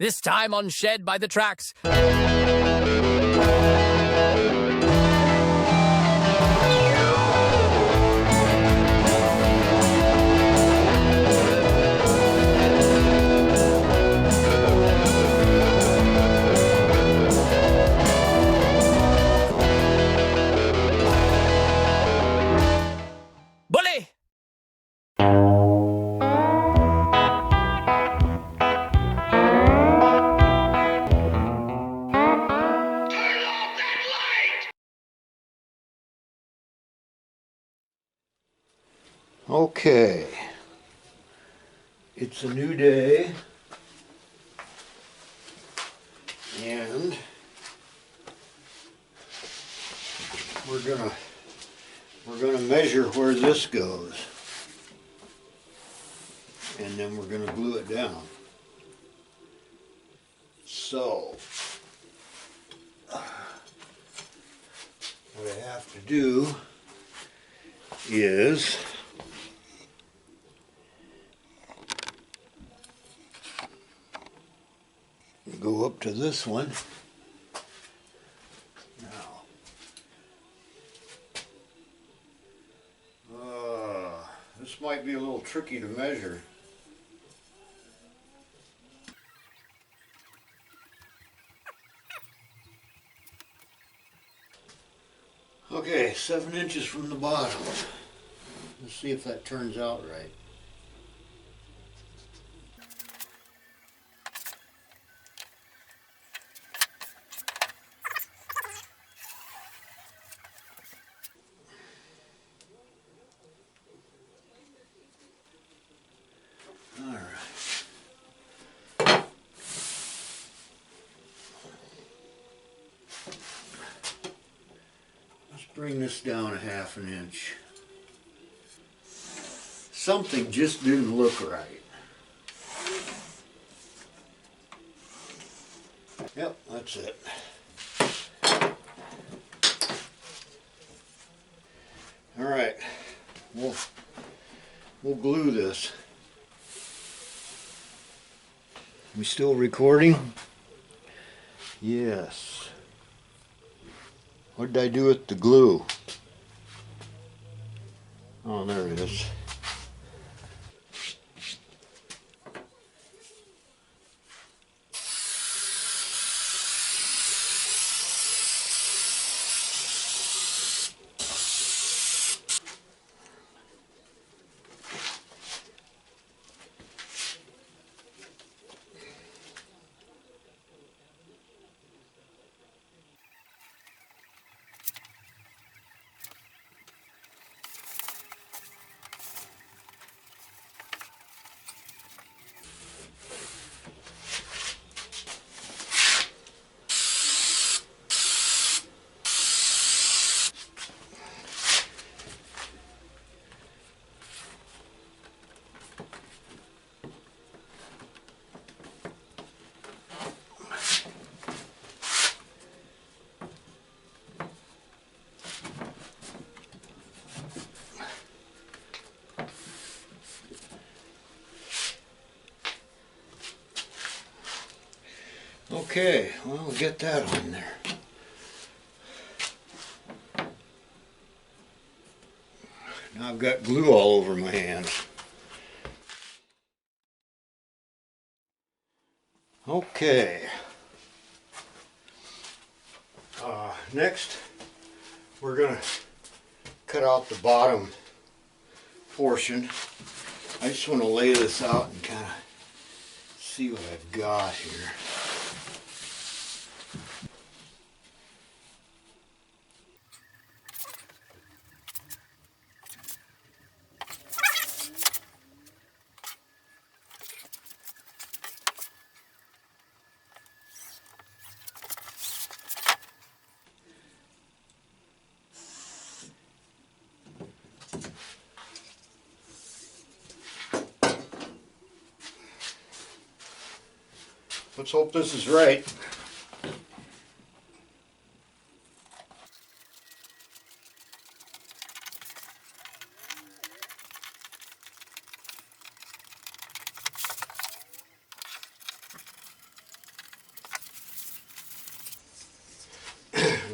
This time on Shed by the Tracks. Bully! Okay, it's a new day, and we're gonna measure where this goes, and then we're gonna glue it down. So what I have to do is go up to this one. Now, this might be a little tricky to measure. Okay, 7 inches from the bottom. Let's see if that turns out right. All right. Let's bring this down a 1/2 inch. Something just didn't look right. Yep, that's it. All right, we'll glue this. We still recording? Yes. What did I do with the glue? Oh, there it is. Okay, well, we'll get that on there. Now I've got glue all over my hands. Okay. Next, we're gonna cut out the bottom portion. I just want to lay this out and kind of see what I've got here. Let's hope this is right.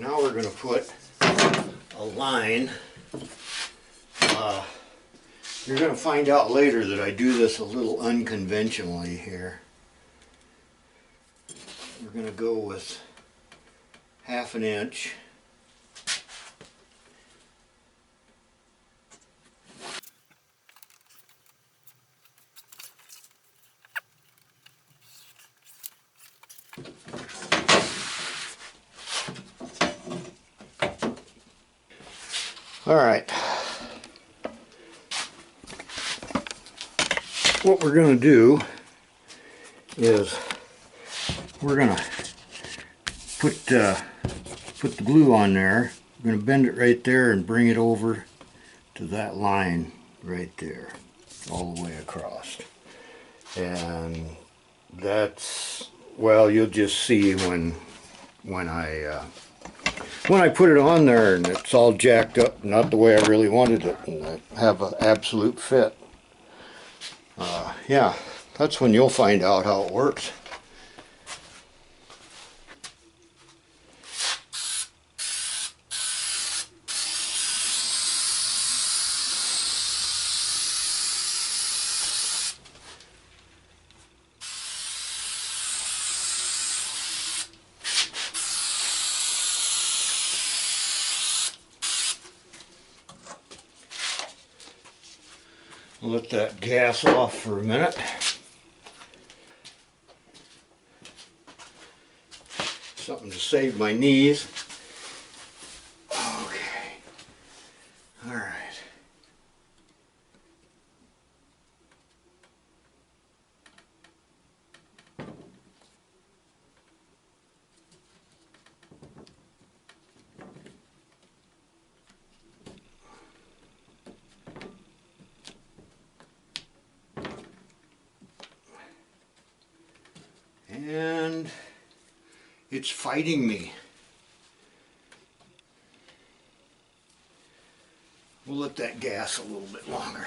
now we're going to put a line. You're going to find out later that I do this a little unconventionally here. We're going to go with 1/2 inch. All right. What we're going to do is we're going to put the glue on there. We're going to bend it right there and bring it over to that line right there, all the way across. And that's, well, you'll just see when I put it on there and it's all jacked up, not the way I really wanted it, and I have an absolute fit. Yeah, that's when you'll find out how it works. Let that gas off for a minute. Something to save my knees. Okay. All right. And it's fighting me. We'll let that gas a little bit longer.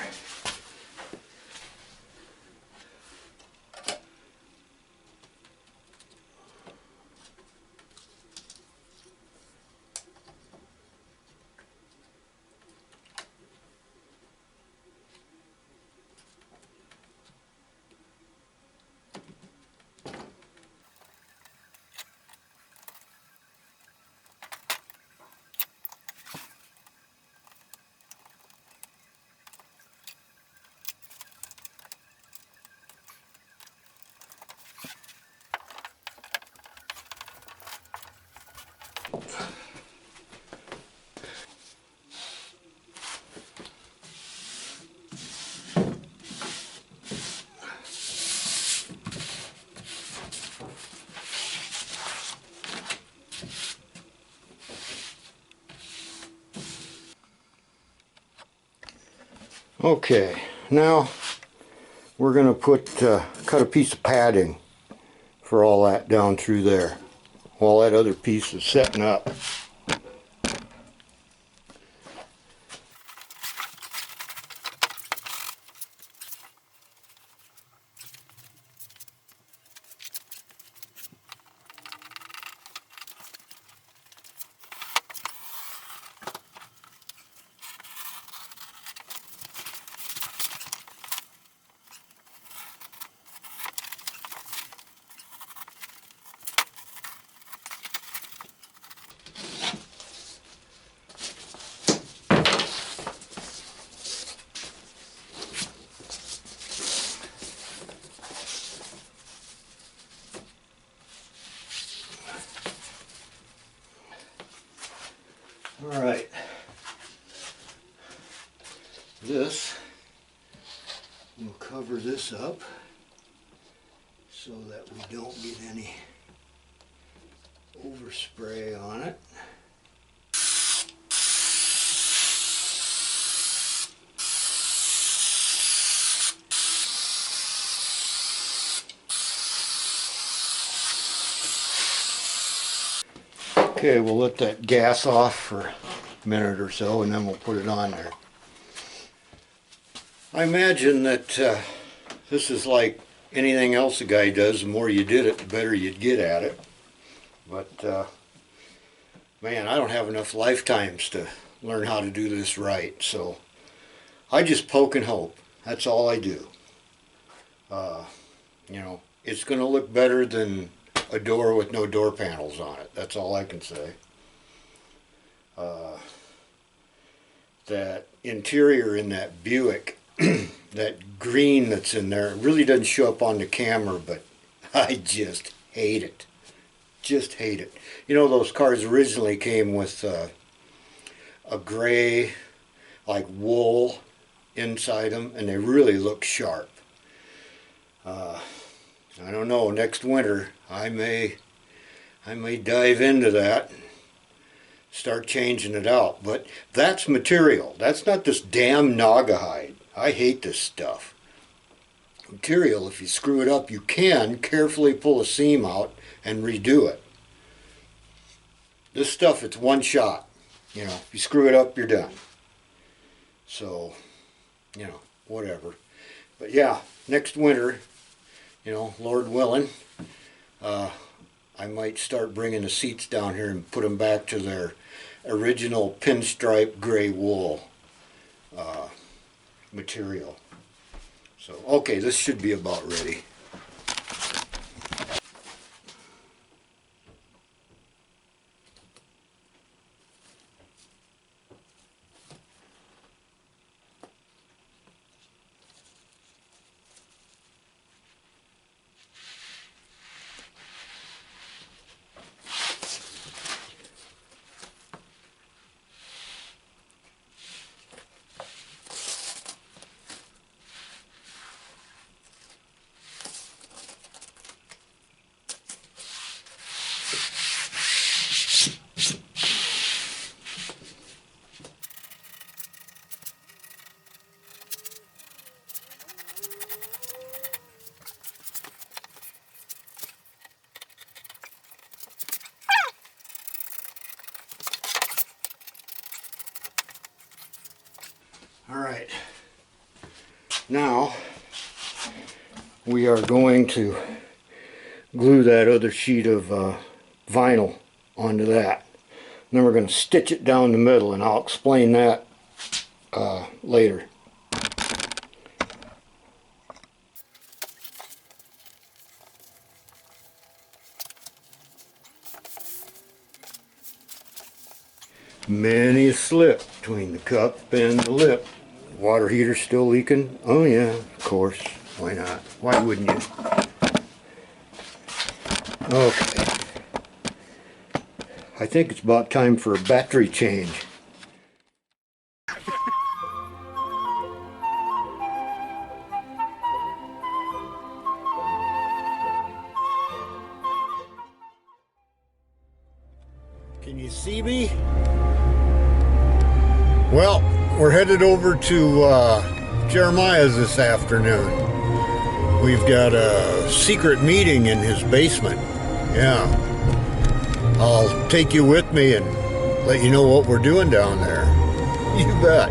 Okay, now we're going to cut a piece of padding for all that down through there while that other piece is setting up. All right, we'll cover this up so that we don't get any overspray on it. Okay, we'll let that gas off for a minute or so and then we'll put it on there. I imagine that this is like anything else a guy does. The more you did it, the better you'd get at it. But man, I don't have enough lifetimes to learn how to do this right. So I just poke and hope. That's all I do. You know, it's going to look better than a door with no door panels on it. That's all I can say. That interior in that Buick, that green that's in there, it really doesn't show up on the camera, but I just hate it. Just hate it. You know, those cars originally came with a gray, like wool inside them, and they really look sharp. I don't know, next winter I may dive into that, start changing it out. But that's material. That's not this damn Naugahyde. I hate this stuff. Material, if you screw it up, you can carefully pull a seam out and redo it. This stuff, it's one shot. You know, if you screw it up, you're done. So, you know, whatever. But yeah, next winter, you know, Lord willing, I might start bringing the seats down here and put them back to their original pinstripe gray wool material. So, okay, this should be about ready. All right, now we are going to glue that other sheet of vinyl onto that. And then we're going to stitch it down the middle, and I'll explain that later. Many a slip between the cup and the lip. Water heater still leaking? Oh yeah, of course. Why not? Why wouldn't you? Okay. I think it's about time for a battery change. Can you see me? Well, we're headed over to Jeremiah's this afternoon. We've got a secret meeting in his basement. Yeah. I'll take you with me and let you know what we're doing down there. You bet.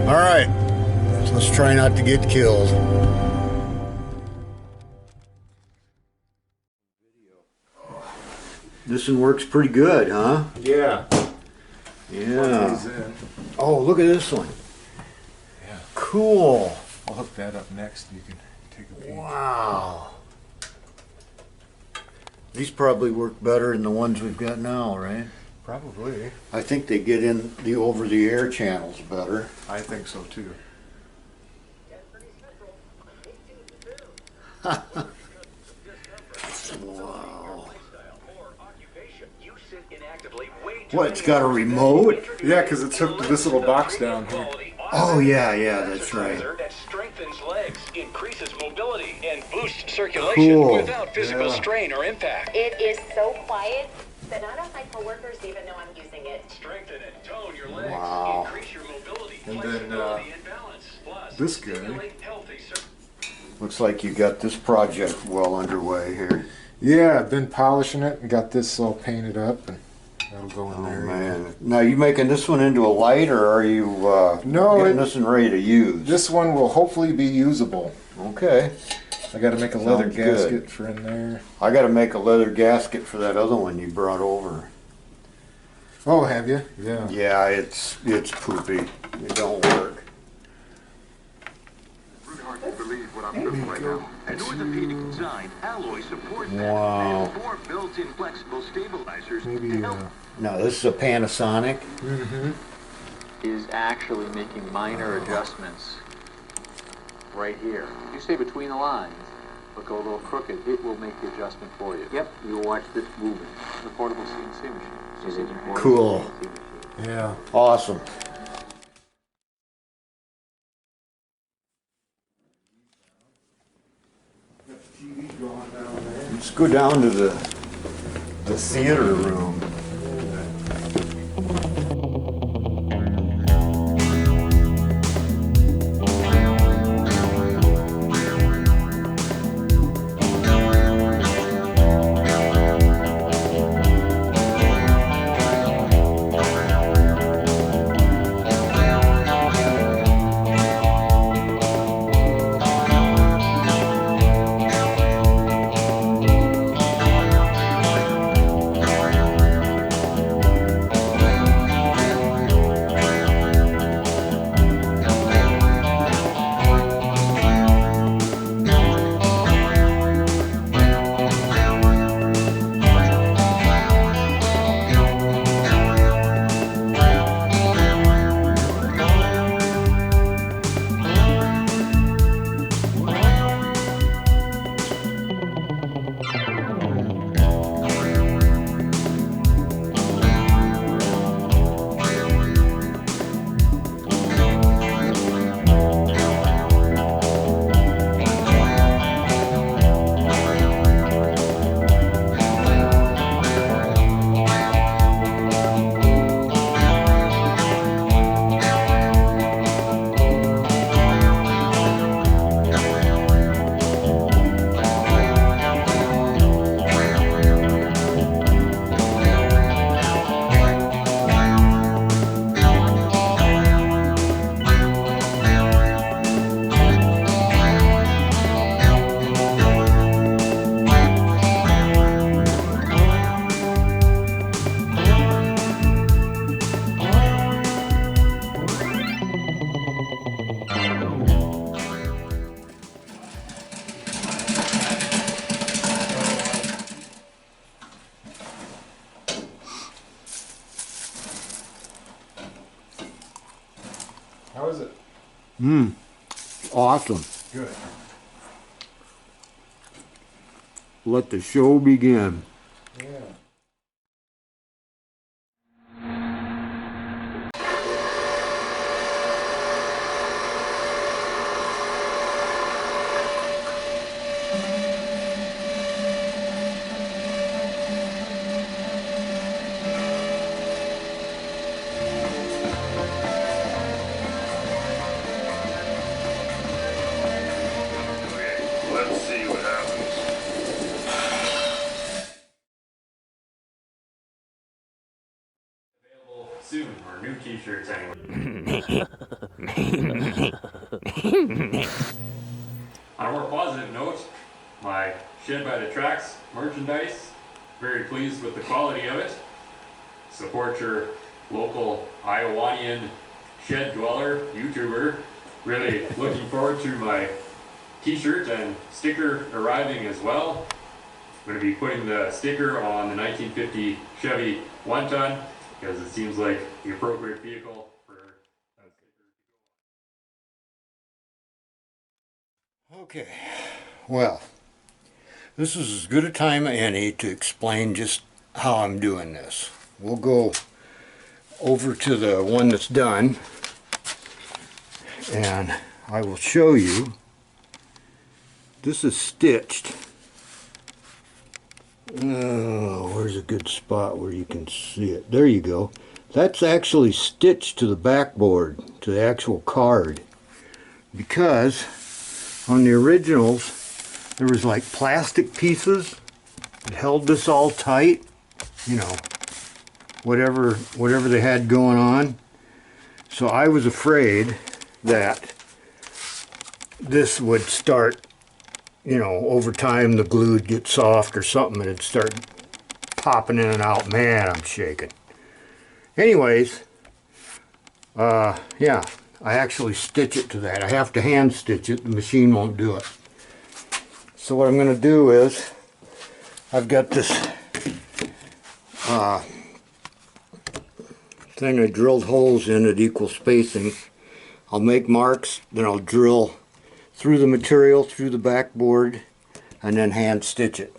All right. Let's try not to get killed. This one works pretty good, huh? Yeah. Yeah. Oh, look at this one. Yeah. Cool. I'll hook that up next. You can take a peek. Wow. These probably work better than the ones we've got now, right? Probably. I think they get in the over-the-air channels better. I think so too. Wow. What, it's got a remote? Yeah, because it's hooked to this little box down here. Oh, yeah, that's right. That strengthens legs, increases mobility, and boosts circulation without physical strain or impact. It is so quiet that none of my coworkers even know I'm using it. Strengthen and tone your legs, Wow. increase your mobility, And then, flexibility, and balance. Plus, this guy. stimulate healthy Looks like you got this project well underway here. Yeah, I've been polishing it and got this all painted up, and that'll go in Oh, there. man. Now, you making this one into a light, or are you No, getting this one ready to use? This one will hopefully be usable. Okay. I got to make a leather Sounds gasket good. for in there. I got to make a leather gasket for that other one you brought over. Oh, have you? Yeah. Yeah, it's poopy. It don't work. Really hard to believe what I'm doing right now. An orthopedic design alloy support Wow. and 4 built-in flexible stabilizers Maybe. to help Now this is a Panasonic. Mm-hmm. Is actually making minor adjustments right here. If you say between the lines, but go a little crooked, it will make the adjustment for you. Yep, you'll watch this moving. The portable CNC machine. Is it important? Cool. Yeah. Awesome. Let's go down to the theater room. How is it? Awesome. Good. Let the show begin. Yeah. Let's see what happens. Soon, or new t-shirts anyway. On a more positive note, my Shed by the Tracks merchandise, very pleased with the quality of it. Support your local Iowanian shed dweller YouTuber. Really looking forward to my t-shirt and sticker arriving as well. I'm going to be putting the sticker on the 1950 Chevy 1-ton because it seems like the appropriate vehicle for that sticker. Okay. Well, this is as good a time as any to explain just how I'm doing this. We'll go over to the one that's done and I will show you. This is stitched. Oh, where's a good spot where you can see it? There you go. That's actually stitched to the backboard, to the actual card. Because on the originals, there was like plastic pieces that held this all tight. You know, whatever they had going on. So I was afraid that this would start you know, over time the glue would get soft or something and it'd start popping in and out. Man, I'm shaking. Anyways, yeah, I actually stitch it to that. I have to hand stitch it. The machine won't do it. So what I'm going to do is, I've got this thing I drilled holes in at equal spacing. I'll make marks, then I'll drill through the material, through the backboard, and then hand stitch it.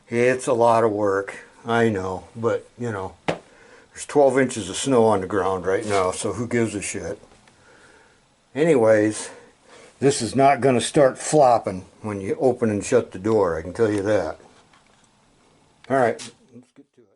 It's a lot of work, I know, but you know, there's 12 inches of snow on the ground right now, so who gives a shit? Anyways, this is not going to start flopping when you open and shut the door, I can tell you that. Alright, let's get to it.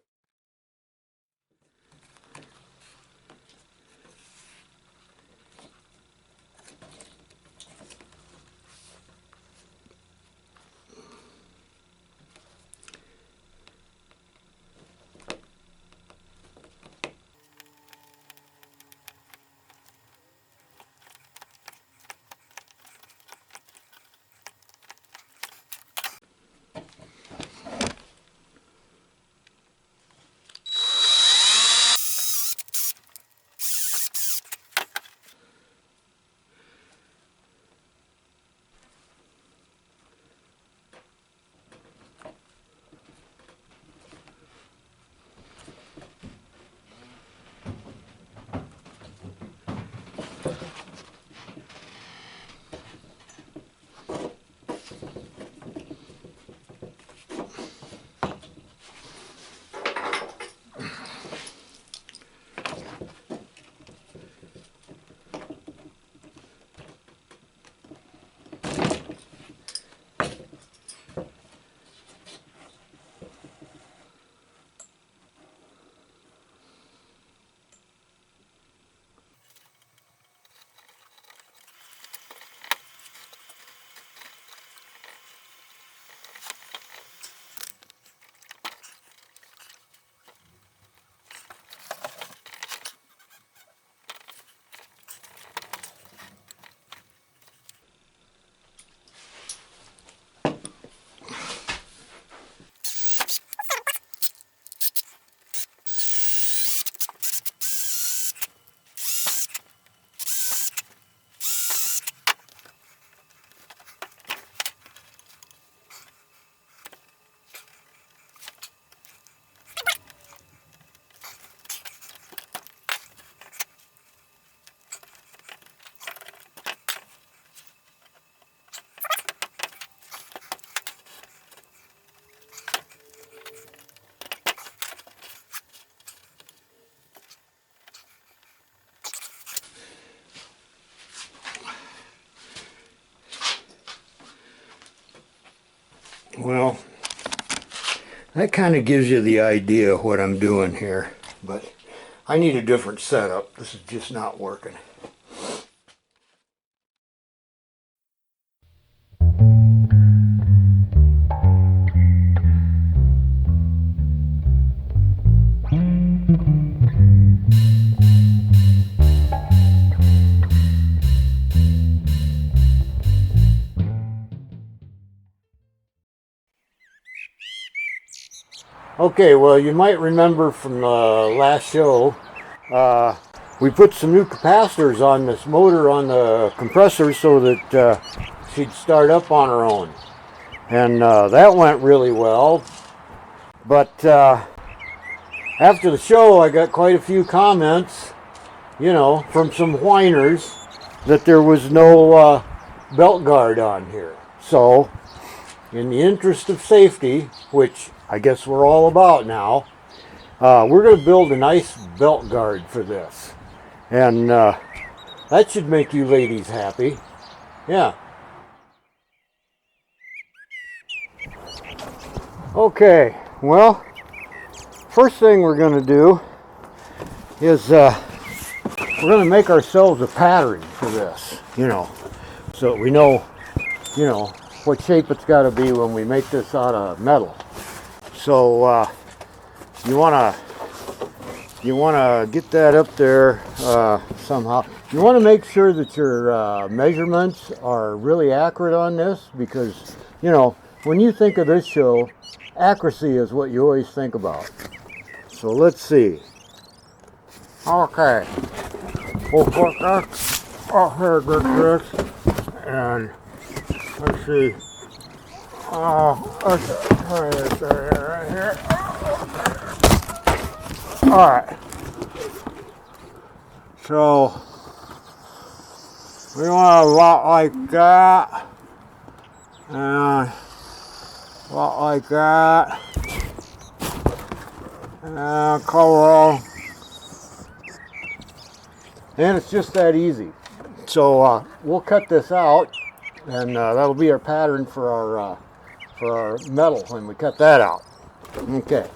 Well, that kind of gives you the idea of what I'm doing here, but I need a different setup. This is just not working. Okay, well, you might remember from the last show, we put some new capacitors on this motor on the compressor so that she'd start up on her own. And that went really well. But after the show, I got quite a few comments, you know, from some whiners that there was no belt guard on here. So, in the interest of safety, which I guess we're all about now, we're going to build a nice belt guard for this. And that should make you ladies happy. Yeah. Okay, well, first thing we're going to do is we're going to make ourselves a pattern for this, you know, so we know, you know, what shape it's got to be when we make this out of metal. So you wanna get that up there somehow. You want to make sure that your measurements are really accurate on this, because, you know, when you think of this show, accuracy is what you always think about. So let's see. Okay. We'll put that up here like this. And let's see. Let's try this right here. Alright. So we want a lot like that. And a lot like that. And cover. And it's just that easy. So we'll cut this out, and that'll be our pattern for our metal when we cut that out. Okay.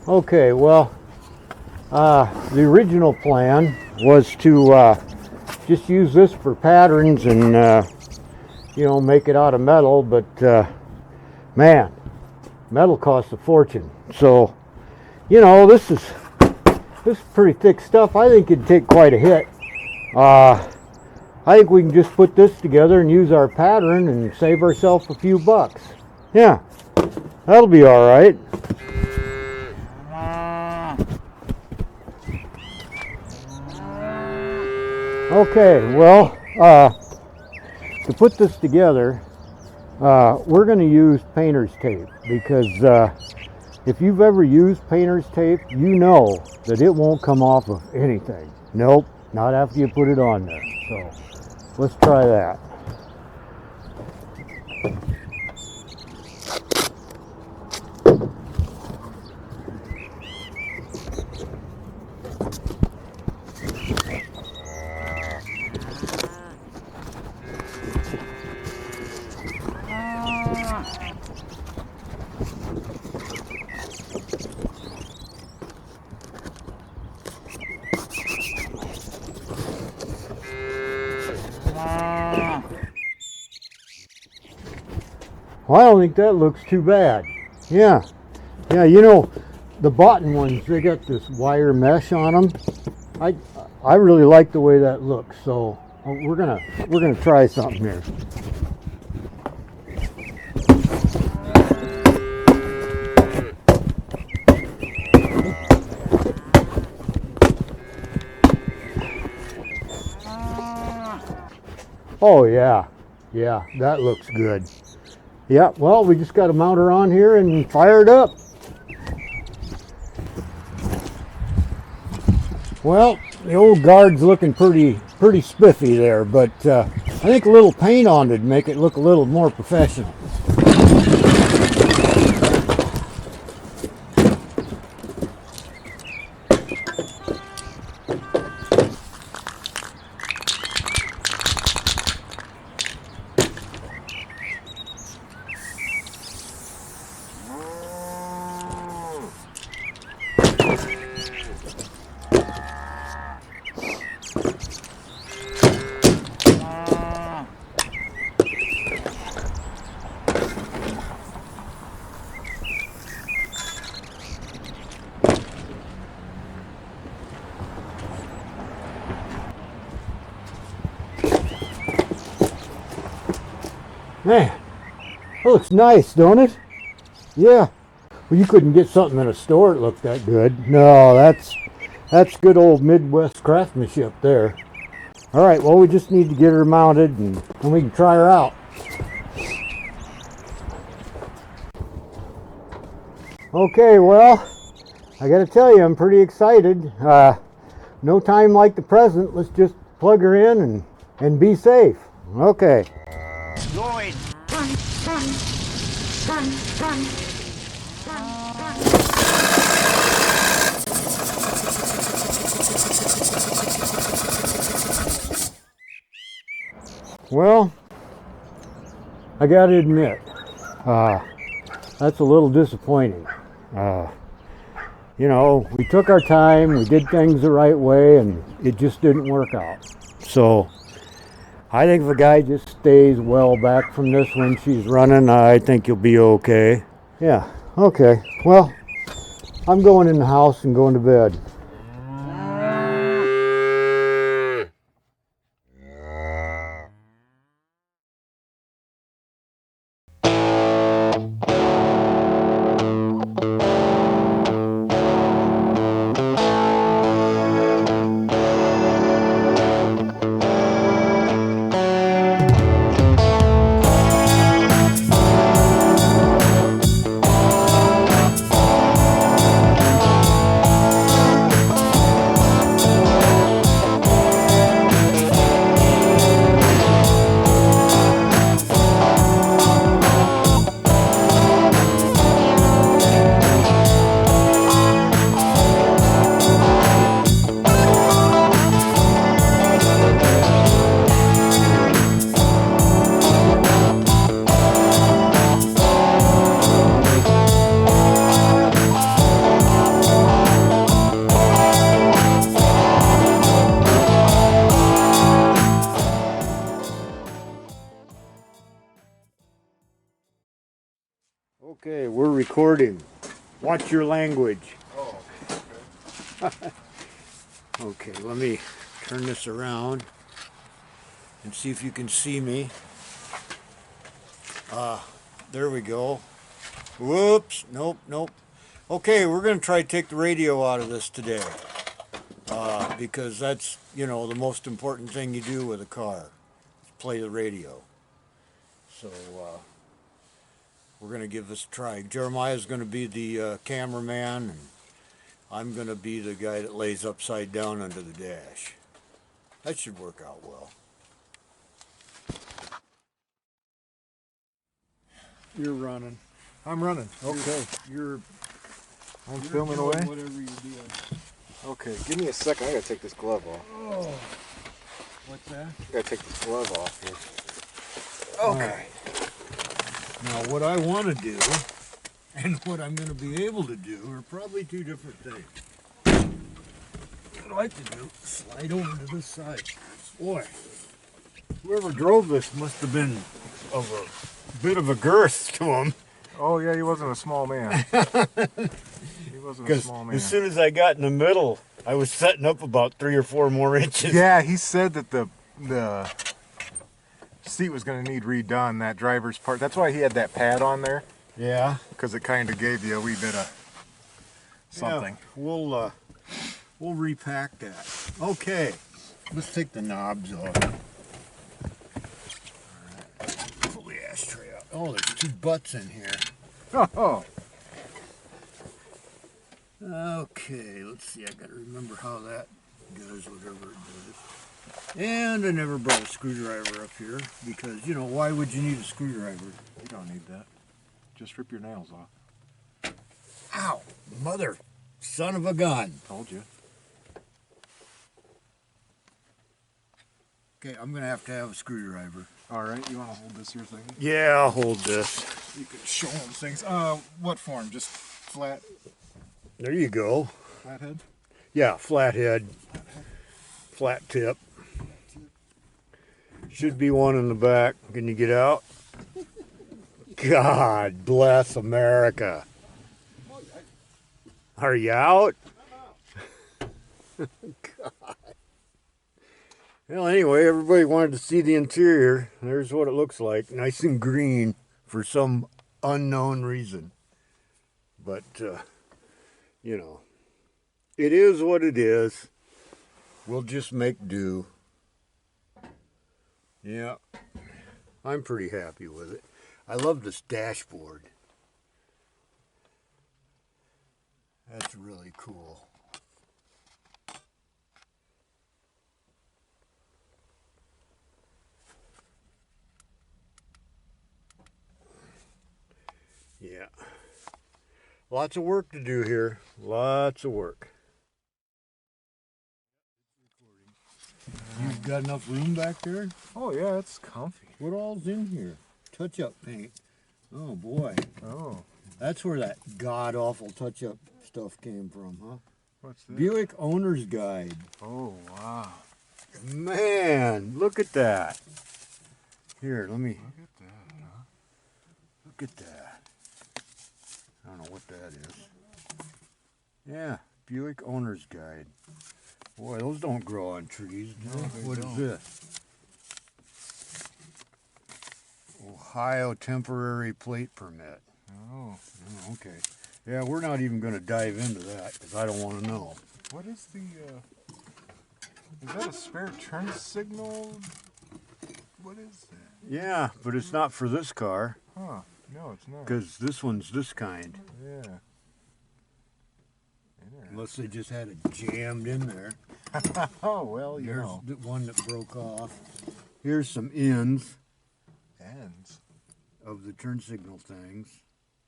Okay, well, the original plan was to just use this for patterns and, you know, make it out of metal, but man, metal costs a fortune. So, you know, this is pretty thick stuff. I think it'd take quite a hit. I think we can just put this together and use our pattern and save ourselves a few bucks. Yeah, that'll be all right. Okay, well, to put this together, we're going to use painter's tape, because if you've ever used painter's tape, you know that it won't come off of anything. Nope, not after you put it on there. So let's try that. Well, I don't think that looks too bad. Yeah, you know, the bottom ones, they got this wire mesh on them. I really like the way that looks, so we're gonna try something here. Oh yeah, that looks good. Yeah, well, we just got to mount her on here and fire it up. Well, the old guard's looking pretty spiffy there, but I think a little paint on it would make it look a little more professional. Man, that looks nice, don't it? Yeah. Well, you couldn't get something in a store that looked that good. No, that's good old Midwest craftsmanship there. All right, well, we just need to get her mounted and then we can try her out. Okay, well, I got to tell you, I'm pretty excited. No time like the present. Let's just plug her in and be safe. Okay. Lloyd. Well, I got to admit, that's a little disappointing. You know, we took our time, we did things the right way, and it just didn't work out. So, I think if the guy just stays well back from this when she's running, I think you'll be okay. Yeah, okay. Well, I'm going in the house and going to bed. Okay, we're recording. Watch your language. Oh, okay. Okay, let me turn this around and see if you can see me. There we go. Whoops, nope. Okay, we're going to try to take the radio out of this today. Because that's, you know, the most important thing you do with a car. Is play the radio. So, we're going to give this a try. Jeremiah's going to be the cameraman, and I'm going to be the guy that lays upside down under the dash. That should work out well. You're running. I'm running. Okay. I'm filming away? Whatever you're doing. Okay, give me a second. I gotta take this glove off. Oh. What's that? I gotta take this glove off here. Okay. Now, what I want to do and what I'm going to be able to do are probably two different things. What I'd like to do is slide over to this side. Boy, whoever drove this must have been of a bit of a girth to him. Oh yeah, he wasn't a small man. He wasn't a small man. As soon as I got in the middle, I was setting up about 3 or 4 more inches. Yeah, he said that the seat was going to need redone, that driver's part. That's why he had that pad on there. Yeah. Because it kind of gave you a wee bit of something. Yeah, we'll repack that. Okay, let's take the knobs off. All right, pull the ashtray out. Oh, there's 2 butts in here. Oh. Okay, let's see. I got to remember how that does whatever it does. And I never brought a screwdriver up here because, you know, why would you need a screwdriver? You don't need that. Just rip your nails off. Ow! Mother, son of a gun. Told you. Okay, I'm gonna have to have a screwdriver. All right, you want to hold this here thing? Yeah, I'll hold this. You can show them things. What form? Just flat, There you go. flathead? Yeah, flathead. Flat tip. Should be one in the back. Can you get out? God bless America. Are you out? God. Well, anyway, everybody wanted to see the interior. There's what it looks like. Nice and green for some unknown reason. But, you know, it is what it is. We'll just make do. Yeah, I'm pretty happy with it. I love this dashboard. That's really cool. Yeah. Lots of work to do here. Lots of work. You've got enough room back there? Oh, yeah, it's comfy. What all's in here? Touch-up paint. Oh, boy. Oh, That's where that god-awful touch-up stuff came from, huh? what's this? Buick Owner's Guide. Oh, wow. Man, look at that. Here, let me Look at that, huh? look at that. I don't know what that is. Yeah, Buick Owner's Guide. Boy, those don't grow on trees, do No, they? they What is don't. this? Ohio Temporary Plate Permit. Oh, Oh, okay. Yeah, we're not even going to dive into that because I don't want to know. what is the, is that a spare turn signal? What is that? Yeah, but it's not for this car Huh, no, it's not. because this one's this kind. Yeah. Interesting. Unless they just had it jammed in there. Oh, well, you There's know. the one that broke off. Here's some ends Ends. of the turn signal things,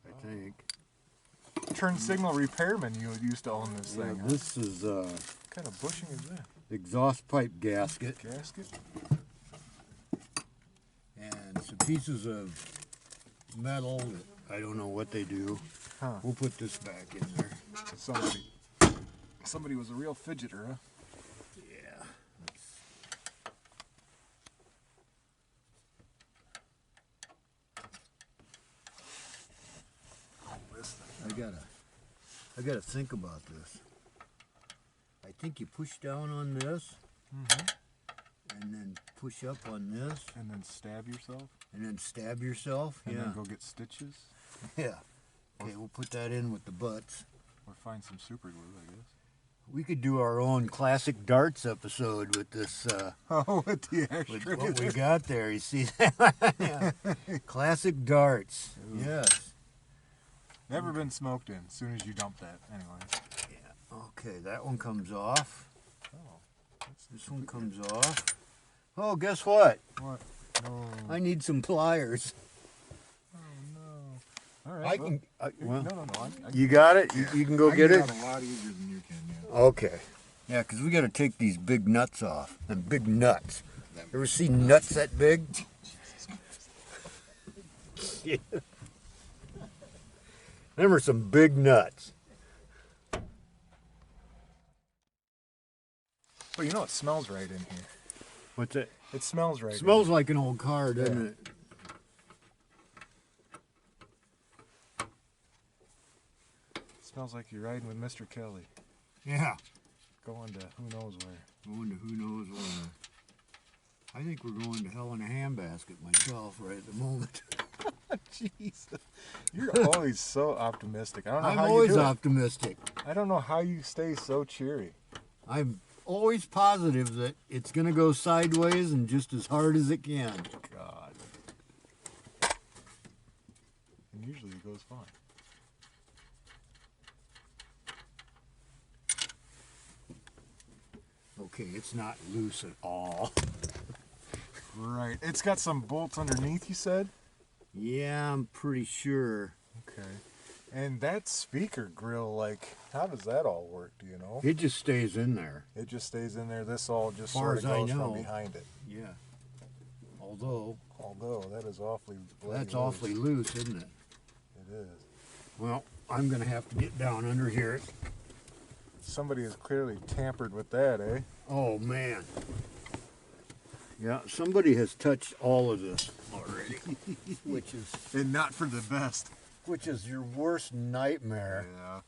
I think. Turn signal repairman, you used to own this Yeah, thing. Huh? this is What kind of bushing is that? exhaust pipe gasket Gasket? and some pieces of metal that I don't know what they do. Huh. We'll put this back in there. Somebody was a real fidgeter, huh? Yeah. I gotta think about this. I think you push down on this, and then push up on this, And then stab yourself? and then stab yourself. And Yeah. then go get stitches? Yeah. Okay, we'll put that in with the butts. Or find some super glue, I guess. We could do our own classic darts episode with this, Oh, with the with extra. what we got there. You see that? Yeah. Classic darts. Ooh. Yes. Never been smoked in, as soon as you dump that, anyway. Yeah. Okay, that one comes off. Oh. This one comes off. Oh, guess what? What? No. I need some pliers. Oh, no. All right. I can. Well, no. you got it. You can go get it. Out a lot easier than you can, yeah. Okay. Yeah, because we got to take these big nuts off. Them big nuts. Ever see nuts that big? Yeah. Them are some big nuts. Well, you know it smells right in here. What's that? It smells right. Smells like an old car, doesn't it? Smells like you're riding with Mr. Kelly. Yeah. Going to who knows where. Going to who knows where. I think we're going to hell in a handbasket myself right at the moment. Jesus. You're always so optimistic. I don't know I'm how always you do optimistic. it. I don't know how you stay so cheery. I'm always positive that it's going to go sideways and just as hard as it can. God. And usually it goes fine. Okay, it's not loose at all. Right. It's got some bolts underneath, you said? Yeah, I'm pretty sure. Okay. And that speaker grill, like, how does that all work? Do you know? It just stays in there. It just stays in there. This all just Far sort of as I goes know. from behind it. Yeah. Although That is awfully bloody that's awfully loose, isn't it? It is. Well, I'm gonna have to get down under here. Somebody has clearly tampered with that, eh? Oh man. Yeah, somebody has touched all of this already, And not for the best. which is your worst nightmare. Yeah.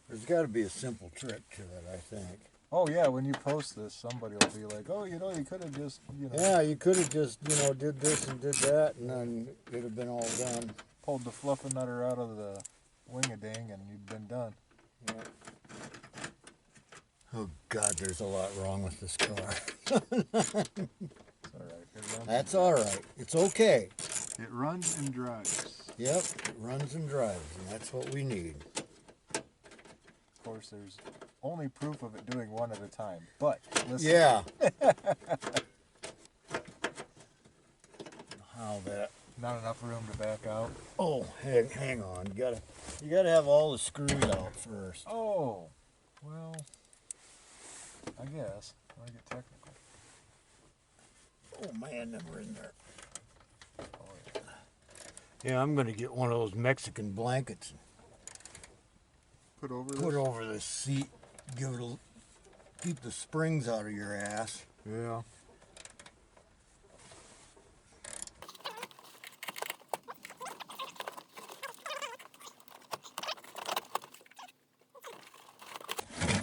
There's got to be a simple trick to it, I think. Oh, yeah, when you post this, somebody will be like, oh, you know, you could have just, you know, Yeah, you could have just, did this and did that, and then it'd have been all done. pulled the fluffernutter out of the wing-a-ding and you'd been done. Yeah. Oh God, there's a lot wrong with this car. It's all right. It runs That's all right. It's okay. It runs and drives. Yep, it runs and drives, and that's what we need. Of course, there's only proof of it doing one at a time. But listen. Yeah. How that? Not enough room to back out. Oh, hang on. You gotta have all the screws out first. Oh, well, I guess. I get technical. Oh man, them were in there. Oh, yeah. Yeah, I'm gonna get one of those Mexican blankets and Put over put over the seat. Keep the springs out of your ass. Yeah.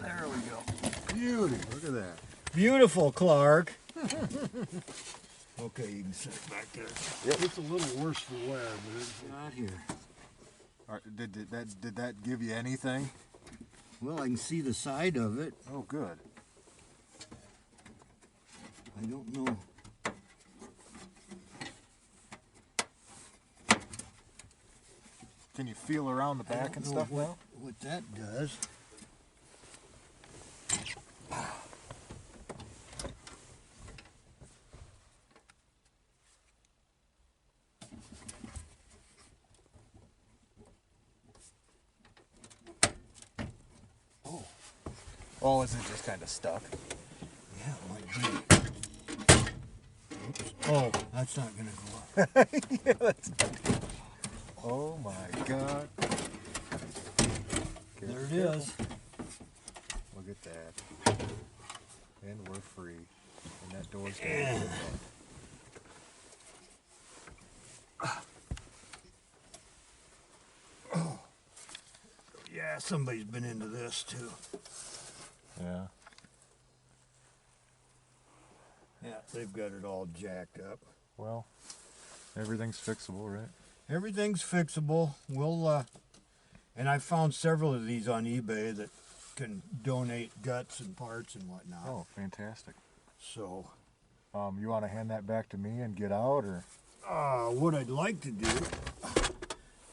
There we go. Beauty. Look at that. Beautiful, Clark. Okay, you can sit it back there. Yep. It's a little worse for wear, but it's not here. All right, did that give you anything? Well, I can see the side of it. Oh, good. I don't know. Can you feel around the back and stuff now? What that does. Oh, is it just kind of stuck? Yeah, it might be. Oops. Oh, that's not gonna go up. Yeah, that's oh my God. There it is. Look at that. And we're free. And that door's going to open up. Yeah, somebody's been into this too. Yeah. Yeah, they've got it all jacked up. Well, everything's fixable, right? Everything's fixable. We'll, and I found several of these on eBay that can donate guts and parts and whatnot. Oh, fantastic. So, You want to hand that back to me and get out, or? what I'd like to do,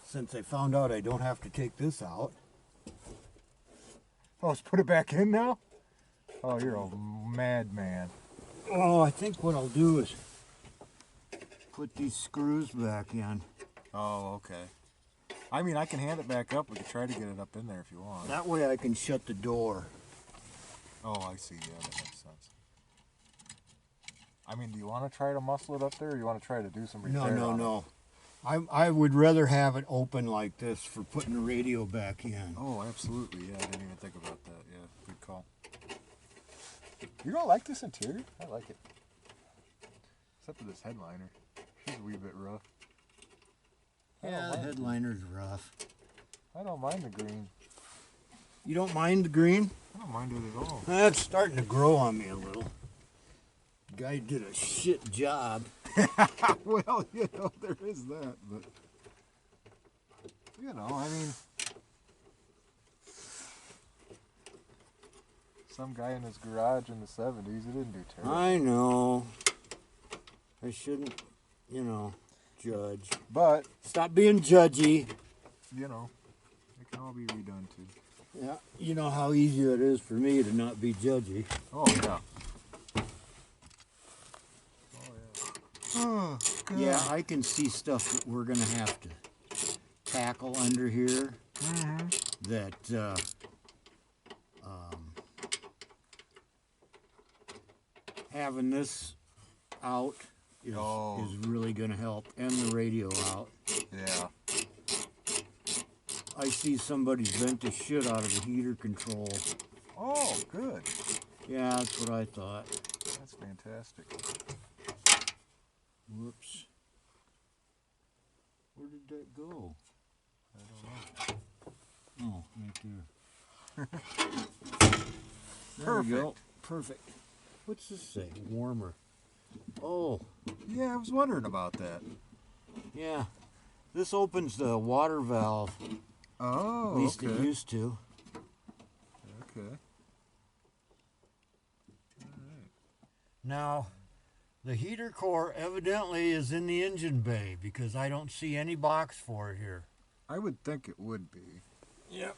since I found out I don't have to take this out. Oh, let's put it back in now? Oh, you're a madman. Oh, I think what I'll do is put these screws back in. Oh, okay. I mean, I can hand it back up. We could try to get it up in there if you want. That way I can shut the door. Oh, I see. Yeah, that makes sense. I mean, do you want to try to muscle it up there, or you want to try to do some repair? No. I would rather have it open like this for putting the radio back in. Oh, absolutely. Yeah, I didn't even think about that. Yeah, good call. You don't like this interior? I like it. Except for this headliner. She's a wee bit rough. Yeah, the headliner's rough. I don't mind the green. You don't mind the green? I don't mind it at all. That's starting to grow on me a little. Guy did a shit job. Well, you know, there is that, but you know, I mean, some guy in his garage in the 70s, he didn't do terrible. I know. I shouldn't, you know, judge. But, Stop being judgy. you know, it can all be redone too. Yeah, you know how easy it is for me to not be judgy. Oh, yeah. Oh, God. Yeah, I can see stuff that we're gonna have to tackle under here. That having this out is really gonna help, and the radio out. Yeah. I see somebody's bent the shit out of the heater control. Oh, good. Yeah, that's what I thought. That's fantastic. Whoops. Where did that go? I don't know. Oh, right there. There we go. Perfect. What's this say? Warmer. Oh, Yeah, I was wondering about that. yeah. This opens the water valve. Oh, At least okay. it used to. Okay. Now, the heater core evidently is in the engine bay because I don't see any box for it here. I would think it would be. Yep.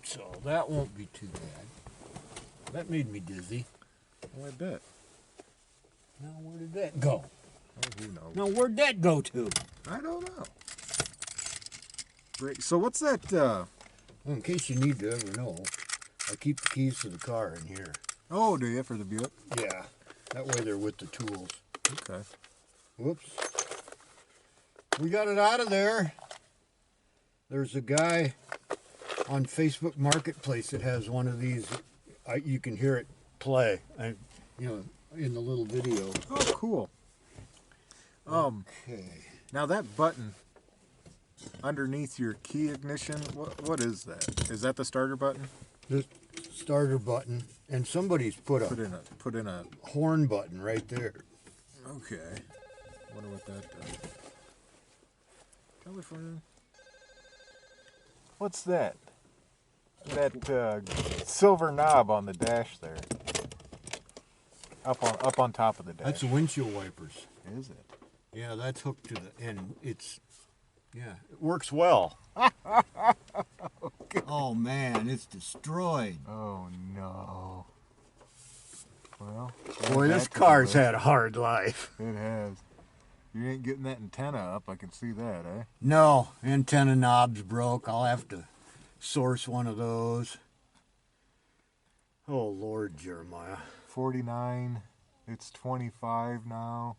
So that won't be too bad. That made me dizzy. Oh, I bet. Now where did that go? Oh, who knows? Now where'd that go to? I don't know. Great. So what's that? Well, in case you need to ever know, I keep the keys to the car in here. Oh, do you for the Buick? Yeah. That way they're with the tools. Okay. Whoops. We got it out of there. There's a guy on Facebook Marketplace that has one of these. You can hear it play. In the little video. Oh, cool. Okay. Now that button underneath your key ignition, what is that? Is that the starter button? The starter button, and somebody's put Put in a. horn button right there. Okay. Wonder what that does. Telephone. What's that? That silver knob on the dash there. Up on top of the dash. That's the windshield wipers. Is it? Yeah, that's hooked to the end. It works well. Oh man, it's destroyed. Oh no. Well. Boy, this car's had a hard life. It has. You ain't getting that antenna up, I can see that, eh? No, antenna knob's broke. I'll have to source one of those. Oh Lord, Jeremiah. 49, it's 25 now.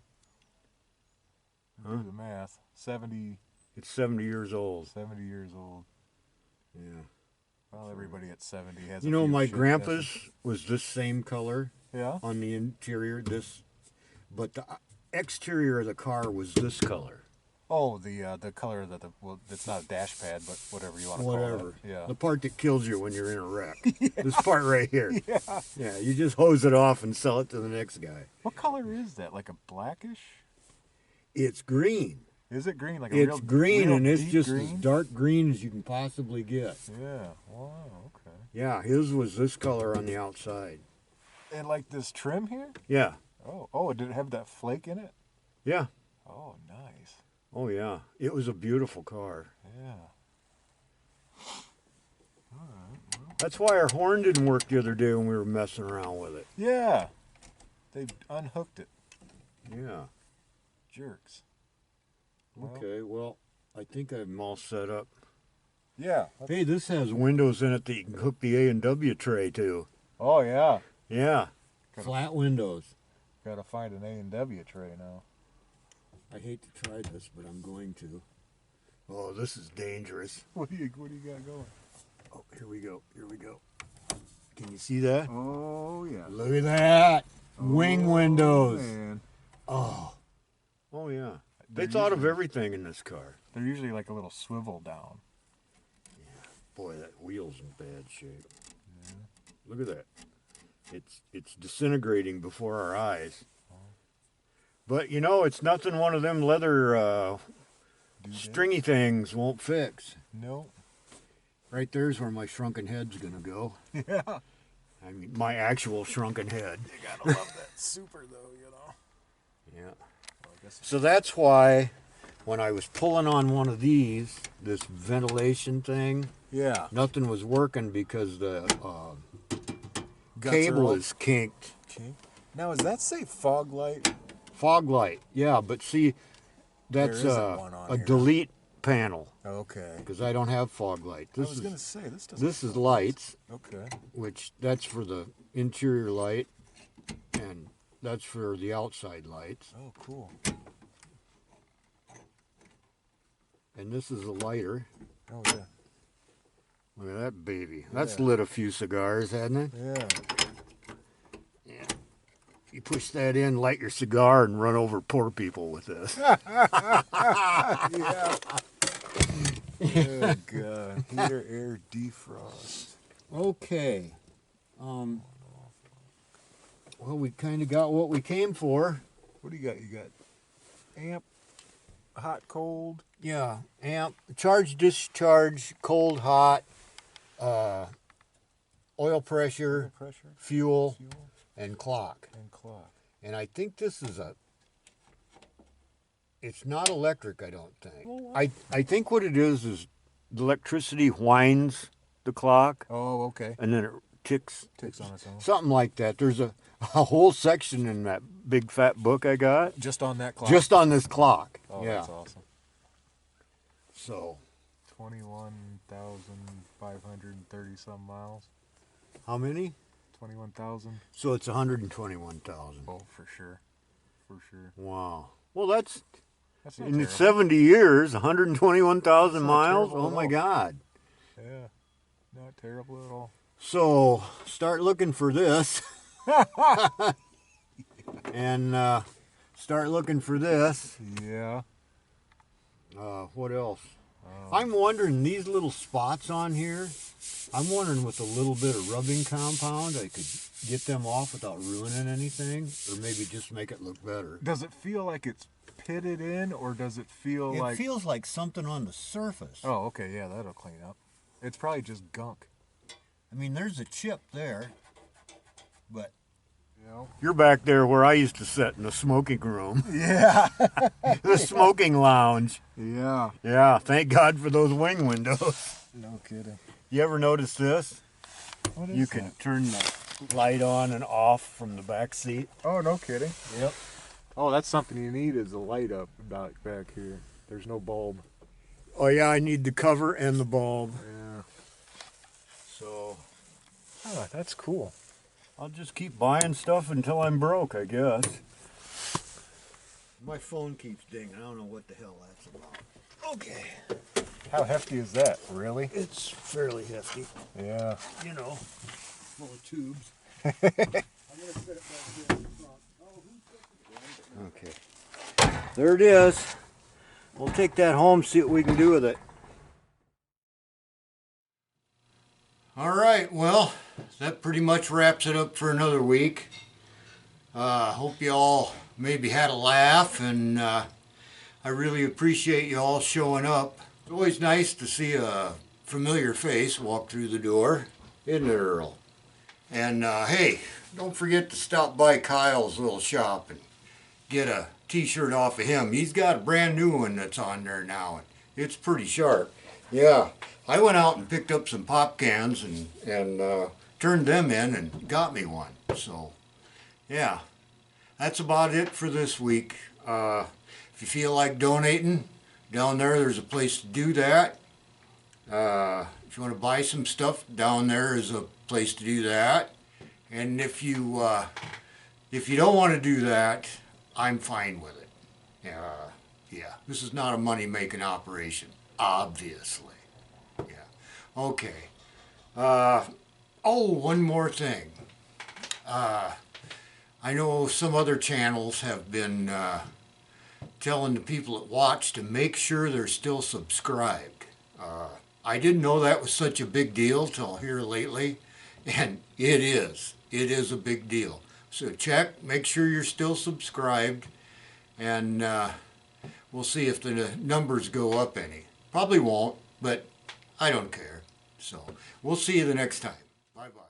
Do the math. 70 It's 70 years old. 70 years old. Yeah. Well, everybody at 70 has. You know, my grandpa's was this same color Yeah. on the interior. But the exterior of the car was this color. Oh, the color that it's not a dash pad, but whatever you want to call Whatever. it. Yeah. The part that kills you when you're in a wreck. This part right here. Yeah. Yeah. You just hose it off and sell it to the next guy. What color is that? Like a blackish? It's green. Is it green? Like a It's real green, real and it's deep just green? as dark green as you can possibly get. Yeah. Wow. Okay. Yeah, his was this color on the outside. And like this trim here? Yeah. Oh, did it have that flake in it? Yeah. Oh, nice. Oh, yeah. It was a beautiful car. Yeah. That's why our horn didn't work the other day when we were messing around with it. Yeah. They unhooked it. Yeah. Jerks. Okay, well, I think I'm all set up. Yeah. Hey, this has windows in it that you can hook the A&W tray to. Oh, yeah. Yeah. Gotta- Flat windows. Gotta find an A&W tray now. I hate to try this, but I'm going to. Oh, this is dangerous. What do you got going? Oh, here we go. Here we go. Can you see that? Oh, yeah. Look at that. Wing windows. Man. Oh. Oh, yeah. They thought of everything in this car. They're usually like a little swivel down. Boy, that wheel's in bad shape. Yeah. Look at that. It's disintegrating before our eyes. But you know, it's nothing one of them leather stringy things won't fix. No. Right there's where my shrunken head's gonna go. Yeah. I mean, my actual shrunken head. You gotta love that super though, you know. Yeah. Well, I guess So that's why when I was pulling on one of these, this ventilation thing, yeah. nothing was working because the Guts are cable all is kinked. kinked. Now, does that say fog light? Fog light, yeah, but see, that's There isn't one on a here. delete panel Okay. because I don't have fog light. I was gonna say this doesn't. This is lights, Okay. which that's for the interior light, and that's for the outside lights. Oh, cool. And this is a lighter. Oh yeah. Look at that baby. That's Yeah. lit a few cigars, hasn't it? Yeah. Yeah. You push that in, light your cigar, and run over poor people with this. Yeah. Oh god. Heater air defrost. Okay. Well, we kind of got what we came for. What do you got? You got amp, hot, cold. Yeah, amp, charge, discharge, cold, hot, oil pressure, Pressure, fuel, fuel, and clock. and clock. And I think this is it's not electric, I don't think. I think what it is the electricity winds the clock, Oh, okay. and then it ticks. Ticks on its own. Something like that. There's a whole section in that big fat book I got Just on that clock. just on this clock. Oh, yeah. that's awesome. So, 21,530 some miles. how many? 21,000. So it's 121,000. Oh, for sure. For sure. Wow. Well, that's That's not in terrible. 70 years, 121,000 That's not miles. terrible Oh at my all. God. Yeah. Not terrible at all. So start looking for this, and start looking for this. Yeah. What else? I'm wondering these little spots on here. I'm wondering with a little bit of rubbing compound, I could get them off without ruining anything, or maybe just make it look better. Does it feel like it's pitted in, or does it feel It like... feels like something on the surface. Oh, okay. Yeah, that'll clean up. It's probably just gunk. I mean, there's a chip there, but You know? you're back there where I used to sit in the smoking room, Yeah. the smoking lounge. Yeah. Yeah, thank God for those wing windows. No kidding. You ever notice this? What is You can turn the light on and off from the back seat. Oh, no kidding. Yep. Oh, that's something you need is a light up back here. There's no bulb. Oh yeah, I need the cover and the bulb. Yeah. So Oh, that's cool. I'll just keep buying stuff until I'm broke, I guess. My phone keeps dinging. I don't know what the hell that's about. Okay. How hefty is that? Really? It's fairly hefty. Yeah. You know, full of tubes. Okay. There it is. We'll take that home, see what we can do with it. All right, well, that pretty much wraps it up for another week. Hope you all maybe had a laugh, and I really appreciate you all showing up. It's always nice to see a familiar face walk through the door, isn't it, Earl? And hey, don't forget to stop by Kyle's little shop and get a t-shirt off of him. He's got a brand new one that's on there now. It's pretty sharp. Yeah, I went out and picked up some pop cans and turned them in and got me one. So, yeah, that's about it for this week. If you feel like donating, down there's a place to do that. If you want to buy some stuff, down there is a place to do that. And if you don't want to do that, I'm fine with it. Yeah, this is not a money-making operation, obviously. Yeah, okay. Oh, one more thing. I know some other channels have been telling the people that watch to make sure they're still subscribed. I didn't know that was such a big deal till here lately, and it is. It is a big deal. So check, make sure you're still subscribed, and we'll see if the numbers go up any. Probably won't, but I don't care. So we'll see you the next time. Bye-bye.